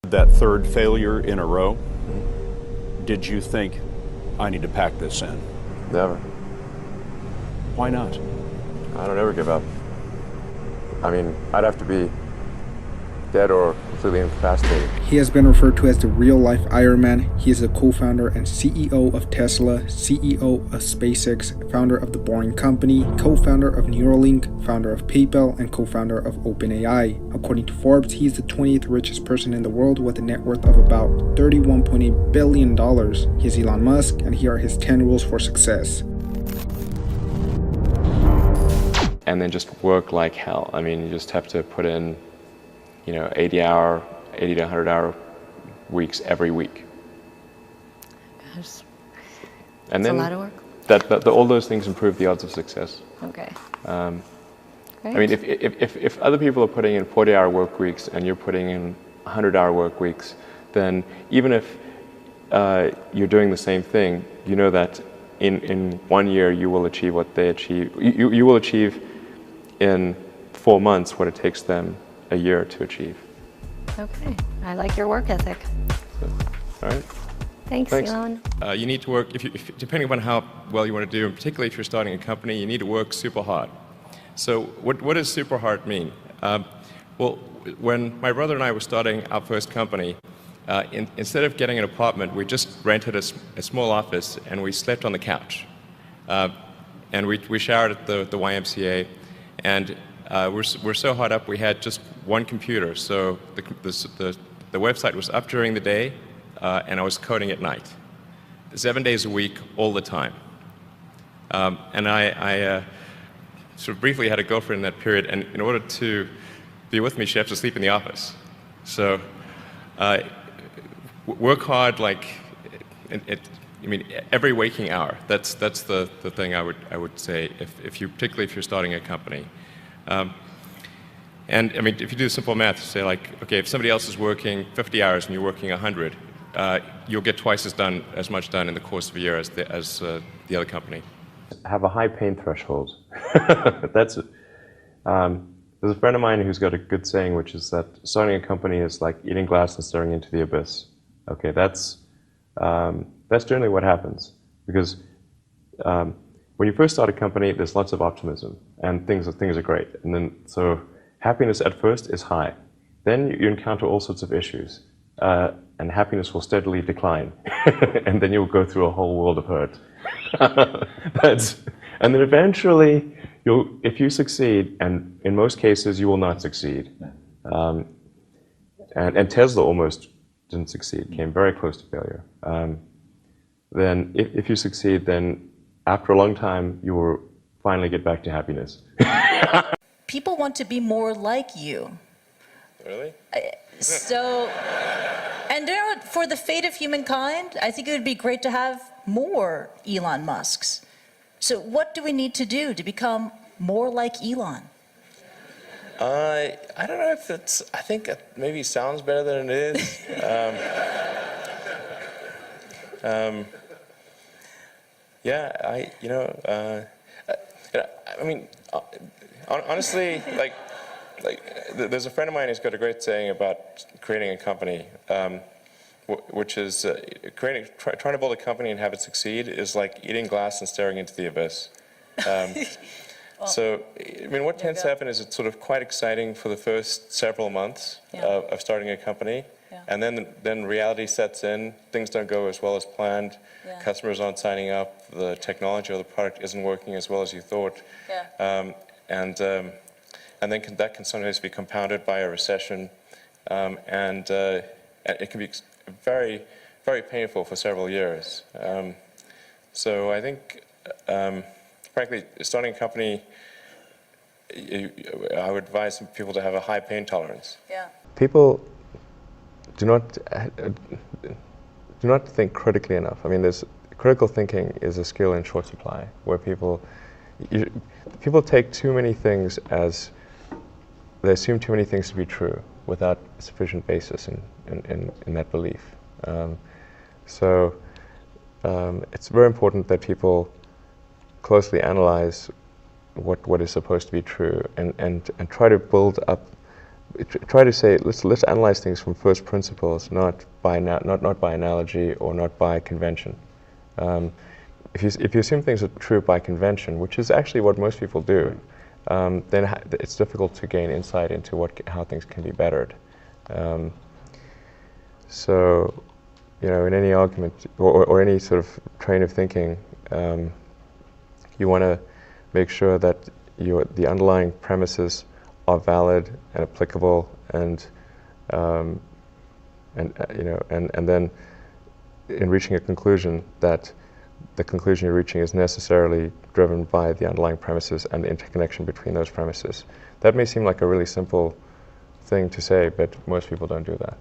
That third failure in a row, did you think, I need to pack this in? Never. Why not? I don't ever give up. I mean, I'd have to be dead or completely incapacitated. He has been referred to as the real-life Iron Man. He is the co-founder and CEO of Tesla, CEO of SpaceX, founder of The Boring Company, co-founder of Neuralink, founder of PayPal, and co-founder of OpenAI. According to Forbes, he is the 20th richest person in the world with a net worth of about $31.8 billion. He is Elon Musk, and here are his 10 rules for success. And then just work like hell. I mean, you just have to put in 80 to 100 hour weeks every week. Gosh, And that's then a lot of work. all those things improve the odds of success. Okay. I mean, if other people are putting in 40-hour work weeks and you're putting in 100-hour work weeks, then even if you're doing the same thing, you know that in 1 year you will achieve what they achieve. You will achieve in 4 months what it takes them a year to achieve. Okay, I like your work ethic. So, all right. Thanks. Elon. You need to work, depending upon how well you want to do, and particularly if you're starting a company, you need to work super hard. So what does super hard mean? Well, when my brother and I were starting our first company, instead of getting an apartment, we just rented a small office and we slept on the couch. And we showered at the YMCA, and we're so hot up we had just one computer. So the website was up during the day, and I was coding at night, 7 days a week, all the time. And I sort of briefly had a girlfriend in that period, and in order to be with me, she had to sleep in the office. So work hard, like I mean, every waking hour. That's the thing I would say, particularly if you're starting a company. And I mean, if you do simple math, say like, okay, if somebody else is working 50 hours and you're working 100, you'll get twice as much done in the course of a year as the other company. Have a high pain threshold. There's a friend of mine who's got a good saying, which is that starting a company is like eating glass and staring into the abyss. Okay, that's generally what happens, because when you first start a company, there's lots of optimism and things are great, and then so happiness at first is high. Then you encounter all sorts of issues, and happiness will steadily decline, and then you'll go through a whole world of hurt. And then eventually, if you succeed, and in most cases you will not succeed, and Tesla almost didn't succeed, came very close to failure. Then if you succeed, then after a long time, you will finally get back to happiness. People want to be more like you. Really? And for the fate of humankind, I think it would be great to have more Elon Musks. So what do we need to do to become more like Elon? I don't know if I think it maybe sounds better than it is. Yeah, I mean, honestly, like there's a friend of mine who's got a great saying about creating a company, which is trying to build a company and have it succeed is like eating glass and staring into the abyss. So, I mean, what tends to happen is it's sort of quite exciting for the first several months of starting a company. Yeah. And then reality sets in, things don't go as well as planned, customers aren't signing up, the technology or the product isn't working as well as you thought. Yeah. And then that can sometimes be compounded by a recession, and it can be very, very painful for several years. So I think, frankly, starting a company, I would advise people to have a high pain tolerance. Yeah. People do not think critically enough. I mean, critical thinking is a skill in short supply, where people take too many things they assume too many things to be true without sufficient basis in that belief. So it's very important that people closely analyze what is supposed to be true and try to build up try to say, let's analyze things from first principles, not by analogy or not by convention. If you assume things are true by convention, which is actually what most people do, then it's difficult to gain insight into how things can be bettered. So, in any argument or any sort of train of thinking, you want to make sure that the underlying premises are valid and applicable, and then in reaching a conclusion, that the conclusion you're reaching is necessarily driven by the underlying premises and the interconnection between those premises. That may seem like a really simple thing to say, but most people don't do that.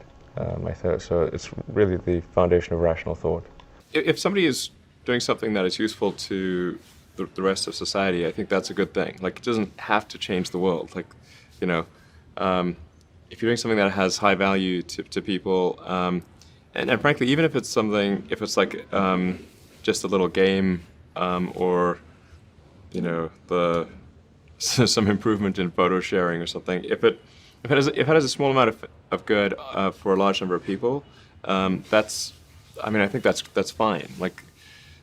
So it's really the foundation of rational thought. If somebody is doing something that is useful to the rest of society, I think that's a good thing. Like, it doesn't have to change the world. Like, if you're doing something that has high value to people, and frankly, even if it's like just a little game, or some improvement in photo sharing or something, if it has a small amount of good for a large number of people, I think that's fine. Like,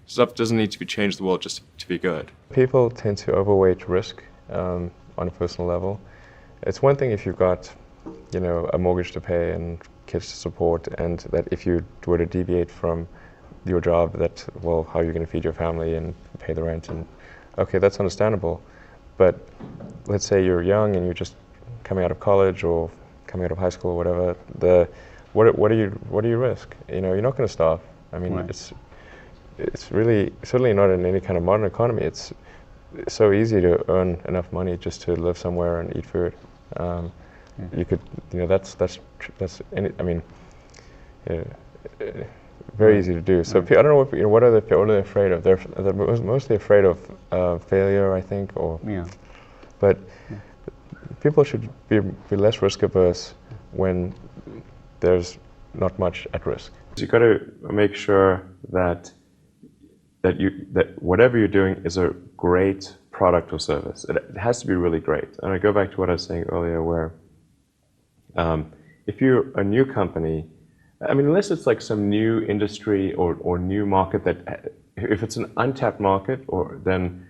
stuff doesn't need to be changed the world just to be good. People tend to overweight risk on a personal level. It's one thing if you've got, a mortgage to pay and kids to support, and that if you were to deviate from your job, how are you going to feed your family and pay the rent? And okay, that's understandable. But let's say you're young and you're just coming out of college or coming out of high school or whatever. What do you risk? You're not going to starve. I mean, right. It's really certainly not in any kind of modern economy. It's so easy to earn enough money just to live somewhere and eat food. You could, very easy to do. So I don't know what are they afraid of? They're mostly afraid of failure, I think, but people should be less risk averse when there's not much at risk. You've got to make sure that whatever you're doing is a great product or service. It has to be really great. And I go back to what I was saying earlier, where if you're a new company, unless it's like some new industry or new market if it's an untapped market, then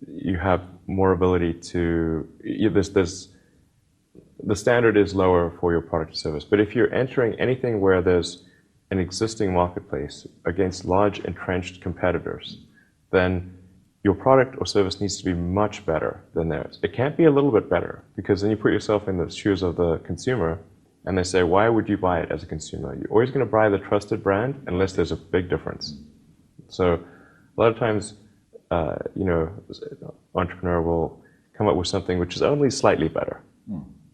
you have more ability to. The standard is lower for your product or service. But if you're entering anything where there's an existing marketplace against large entrenched competitors, then your product or service needs to be much better than theirs. It can't be a little bit better, because then you put yourself in the shoes of the consumer, and they say, why would you buy it as a consumer? You're always going to buy the trusted brand unless there's a big difference. So a lot of times, entrepreneur will come up with something which is only slightly better.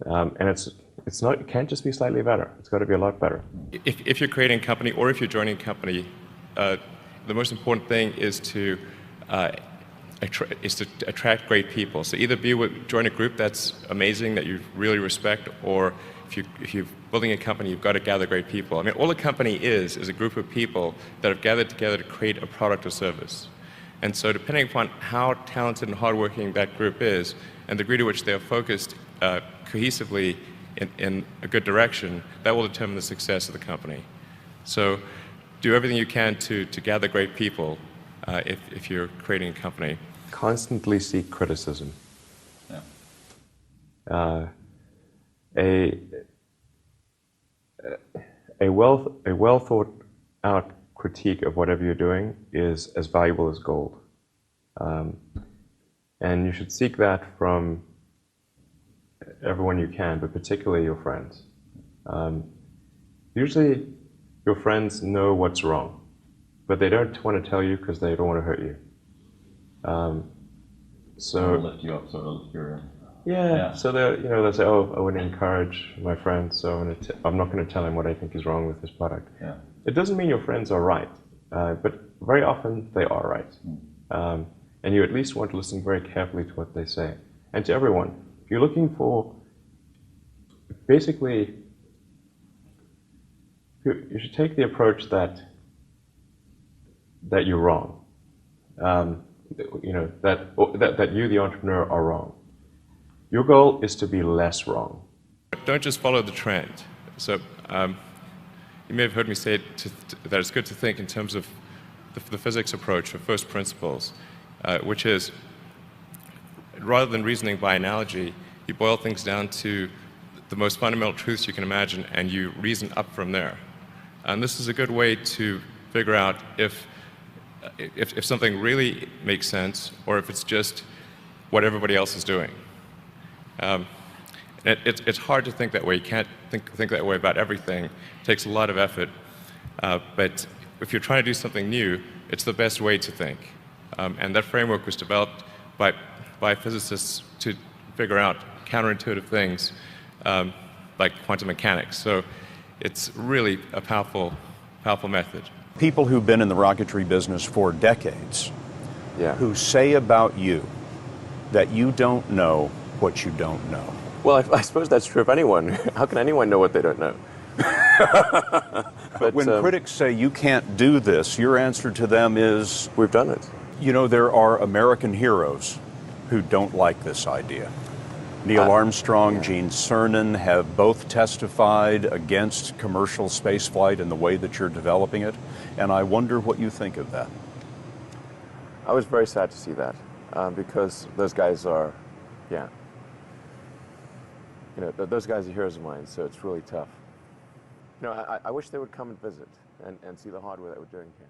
And it can't just be slightly better. It's got to be a lot better. If you're creating a company or if you're joining a company, the most important thing is to attract great people. So either join a group that's amazing, that you really respect, or if you're building a company, you've got to gather great people. All a company is a group of people that have gathered together to create a product or service. And so depending upon how talented and hardworking that group is, and the degree to which they are focused cohesively in a good direction, that will determine the success of the company. So do everything you can to gather great people if you're creating a company. Constantly seek criticism. Yeah. A well thought out critique of whatever you're doing is as valuable as gold. And you should seek that from everyone you can, but particularly your friends. Usually your friends know what's wrong, but they don't want to tell you because they don't want to hurt you. So lift you up, sort of your. Yeah. So they'll say, "Oh, I wouldn't encourage my friend, so I'm not going to tell him what I think is wrong with his product." Yeah. It doesn't mean your friends are right, but very often they are right, and you at least want to listen very carefully to what they say, and to everyone. If you're looking for, basically, you should take the approach that you're wrong. That you, the entrepreneur, are wrong. Your goal is to be less wrong. Don't just follow the trend. So you may have heard me say that it's good to think in terms of the physics approach of first principles, which is rather than reasoning by analogy, you boil things down to the most fundamental truths you can imagine, and you reason up from there. And this is a good way to figure out if something really makes sense or if it's just what everybody else is doing. It's hard to think that way. You can't think that way about everything. It takes a lot of effort. But if you're trying to do something new, it's the best way to think. And that framework was developed by physicists to figure out counterintuitive things like quantum mechanics. So it's really a powerful method. People who've been in the rocketry business for decades, who say about you that you don't know what you don't know. Well, I suppose that's true of anyone. How can anyone know what they don't know? But when critics say you can't do this, your answer to them is, we've done it. You know, there are American heroes who don't like this idea. Neil Armstrong, Gene Cernan have both testified against commercial spaceflight and the way that you're developing it, and I wonder what you think of that. I was very sad to see that, because those guys are, those guys are heroes of mine, so it's really tough. I wish they would come and visit and see the hardware that we're doing here.